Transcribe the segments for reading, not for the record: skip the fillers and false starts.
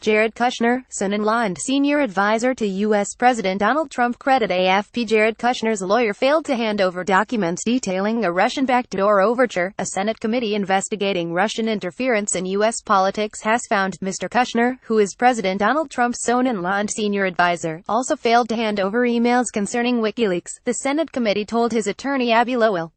Jared Kushner, son-in-law and senior advisor to U.S. President Donald Trump, credit AFP. Jared Kushner's lawyer failed to hand over documents detailing a Russian backdoor overture. A Senate committee investigating Russian interference in U.S. politics has found Mr. Kushner, who is President Donald Trump's son-in-law and senior advisor, also failed to hand over emails concerning WikiLeaks, the Senate committee told his attorney Abby Lowell.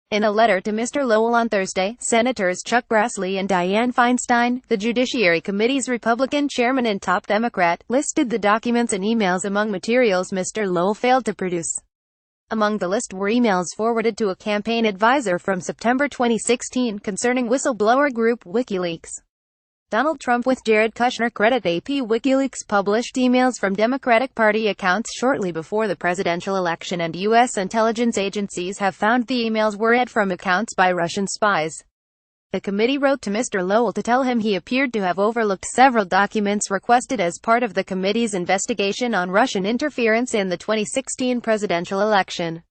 In a letter to Mr. Lowell on Thursday, Senators Chuck Grassley and Dianne Feinstein, the Judiciary Committee's Republican chairman and top Democrat, listed the documents and emails among materials Mr. Lowell failed to produce. Among the list were emails forwarded to a campaign advisor from September 2016 concerning whistleblower group WikiLeaks. Donald Trump with Jared Kushner, credit AP. WikiLeaks published emails from Democratic Party accounts shortly before the presidential election, and U.S. intelligence agencies have found the emails were read from accounts by Russian spies. The committee wrote to Mr. Lowell to tell him he appeared to have overlooked several documents requested as part of the committee's investigation on Russian interference in the 2016 presidential election.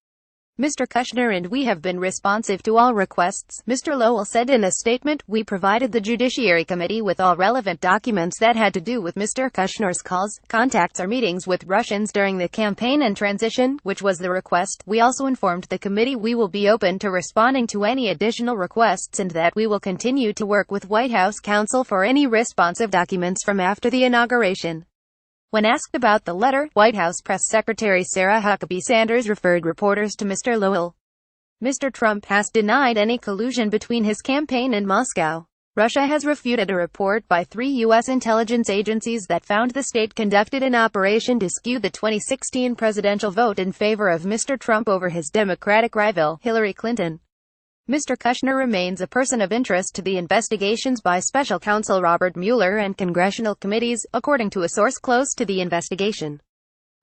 Mr. Kushner and we have been responsive to all requests, Mr. Lowell said in a statement. We provided the Judiciary Committee with all relevant documents that had to do with Mr. Kushner's calls, contacts or meetings with Russians during the campaign and transition, which was the request. We also informed the committee we will be open to responding to any additional requests and that we will continue to work with White House counsel for any responsive documents from after the inauguration. When asked about the letter, White House Press Secretary Sarah Huckabee Sanders referred reporters to Mr. Lowell. Mr. Trump has denied any collusion between his campaign and Moscow. Russia has refuted a report by 3 U.S. intelligence agencies that found the state conducted an operation to skew the 2016 presidential vote in favor of Mr. Trump over his Democratic rival, Hillary Clinton. Mr. Kushner remains a person of interest to the investigations by Special Counsel Robert Mueller and congressional committees, according to a source close to the investigation.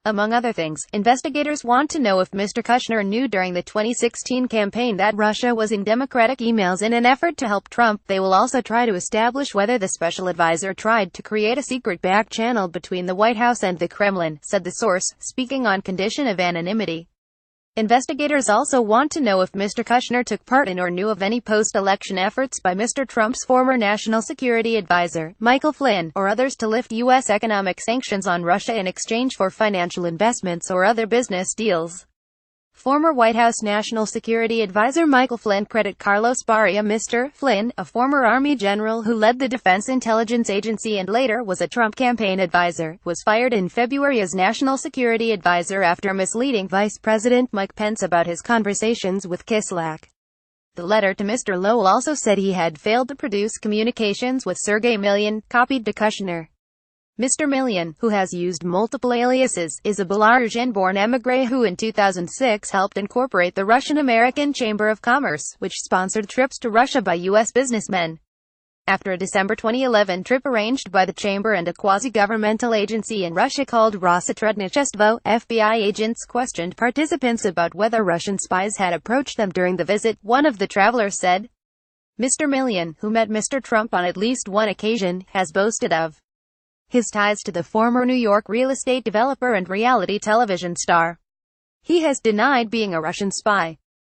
Among other things, investigators want to know if Mr. Kushner knew during the 2016 campaign that Russia was in Democratic emails in an effort to help Trump. They will also try to establish whether the special advisor tried to create a secret back channel between the White House and the Kremlin, said the source, speaking on condition of anonymity. Investigators also want to know if Mr. Kushner took part in or knew of any post-election efforts by Mr. Trump's former national security advisor, Michael Flynn, or others to lift U.S. economic sanctions on Russia in exchange for financial investments or other business deals. Former White House National Security Advisor Michael Flynn, credit Carlos Barria. Mr. Flynn, a former Army general who led the Defense Intelligence Agency and later was a Trump campaign advisor, was fired in February as National Security Advisor after misleading Vice President Mike Pence about his conversations with Kislyak. The letter to Mr. Lowell also said he had failed to produce communications with Sergei Milyan, copied to Kushner. Mr. Milyan, who has used multiple aliases, is a Belarusian-born émigré who in 2006 helped incorporate the Russian-American Chamber of Commerce, which sponsored trips to Russia by U.S. businessmen. After a December 2011 trip arranged by the chamber and a quasi-governmental agency in Russia called Rossotrednichestvo, FBI agents questioned participants about whether Russian spies had approached them during the visit, one of the travelers said. Mr. Milyan, who met Mr. Trump on at least one occasion, has boasted of his ties to the former New York real estate developer and reality television star. He has denied being a Russian spy.